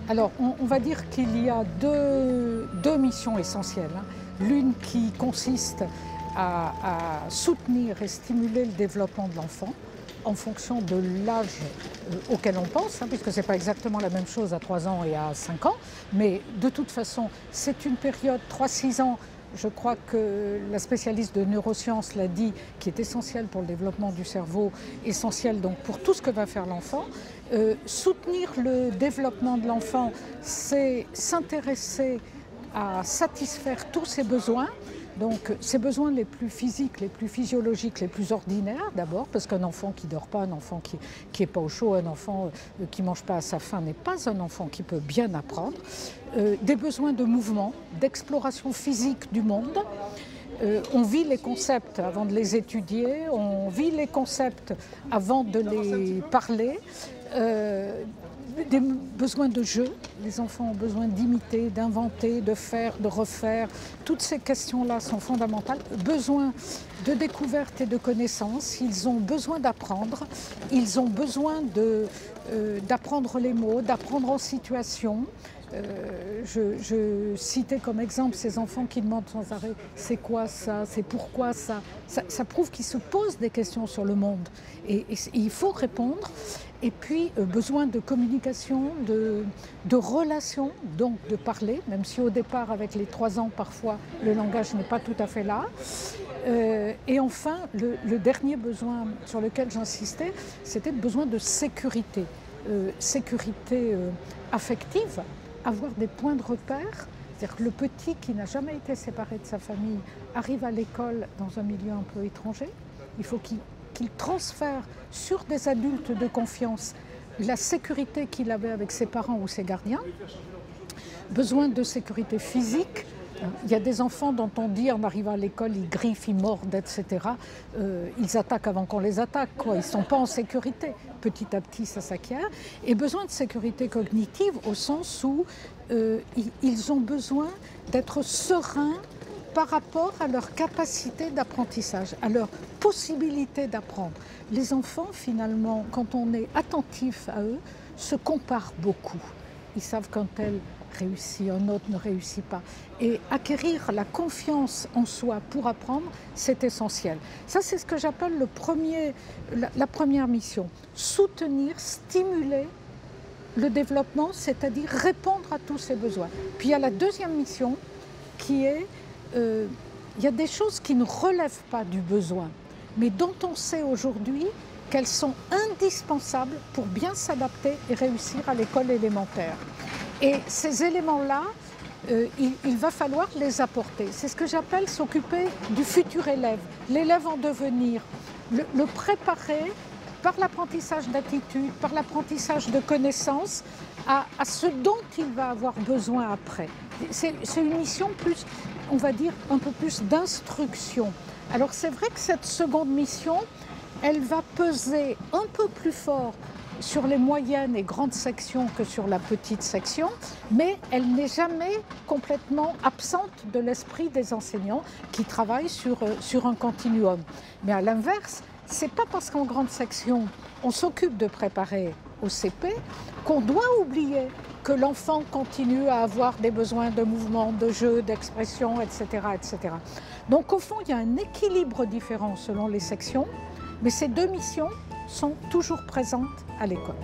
Alors, on va dire qu'il y a deux missions essentielles, hein. L'une qui consiste à soutenir et stimuler le développement de l'enfant en fonction de l'âge auquel on pense, hein, puisque ce n'est pas exactement la même chose à 3 ans et à 5 ans, mais de toute façon, c'est une période 3-6 ans. Je crois que la spécialiste de neurosciences l'a dit, qui est essentielle pour le développement du cerveau, essentielle donc pour tout ce que va faire l'enfant. Soutenir le développement de l'enfant, c'est s'intéresser à satisfaire tous ses besoins. Donc ses besoins les plus physiques, les plus physiologiques, les plus ordinaires d'abord, parce qu'un enfant qui ne dort pas, un enfant qui n'est pas au chaud, un enfant qui ne mange pas à sa faim n'est pas un enfant qui peut bien apprendre. Des besoins de mouvement, d'exploration physique du monde. On vit les concepts avant de les étudier, on vit les concepts avant de les parler. Des besoins de jeu, les enfants ont besoin d'imiter, d'inventer, de faire, de refaire. Toutes ces questions-là sont fondamentales. Besoin de découverte et de connaissance, ils ont besoin d'apprendre, ils ont besoin d'apprendre les mots, d'apprendre en situation. Je citais comme exemple ces enfants qui demandent sans arrêt « c'est quoi ça ? C'est pourquoi ça ?» Ça prouve qu'ils se posent des questions sur le monde et il faut répondre. Et puis besoin de communication, de relation, donc de parler, même si au départ avec les 3 ans parfois le langage n'est pas tout à fait là. Et enfin le dernier besoin sur lequel j'insistais, c'était le besoin de sécurité, sécurité affective. Avoir des points de repère, c'est-à-dire que le petit qui n'a jamais été séparé de sa famille arrive à l'école dans un milieu un peu étranger, il faut qu'il transfère sur des adultes de confiance la sécurité qu'il avait avec ses parents ou ses gardiens. Besoin de sécurité physique. Il y a des enfants dont on dit en arrivant à l'école, ils griffent, ils mordent, etc. Ils attaquent avant qu'on les attaque, quoi. Ils ne sont pas en sécurité. Petit à petit, ça s'acquiert. Et besoin de sécurité cognitive au sens où ils ont besoin d'être sereins par rapport à leur capacité d'apprentissage, à leur possibilité d'apprendre. Les enfants, finalement, quand on est attentif à eux, se comparent beaucoup. Ils savent quand tel réussit, un autre ne réussit pas. Et acquérir la confiance en soi pour apprendre, c'est essentiel. Ça, c'est ce que j'appelle la première mission. Soutenir, stimuler le développement, c'est-à-dire répondre à tous ces besoins. Puis il y a la deuxième mission qui est, il y a des choses qui ne relèvent pas du besoin, mais dont on sait aujourd'hui qu'elles sont indispensables pour bien s'adapter et réussir à l'école élémentaire. Et ces éléments-là, il va falloir les apporter. C'est ce que j'appelle s'occuper du futur élève, l'élève en devenir, le préparer par l'apprentissage d'attitude, par l'apprentissage de connaissances, à ce dont il va avoir besoin après. C'est une mission plus, on va dire, un peu plus d'instruction. Alors c'est vrai que cette seconde mission, elle va peser un peu plus fort sur les moyennes et grandes sections que sur la petite section, mais elle n'est jamais complètement absente de l'esprit des enseignants qui travaillent sur un continuum. Mais à l'inverse, c'est pas parce qu'en grande section, on s'occupe de préparer au CP qu'on doit oublier que l'enfant continue à avoir des besoins de mouvement, de jeu, d'expression, etc., etc. Donc au fond, il y a un équilibre différent selon les sections, mais ces deux missions sont toujours présentes à l'école.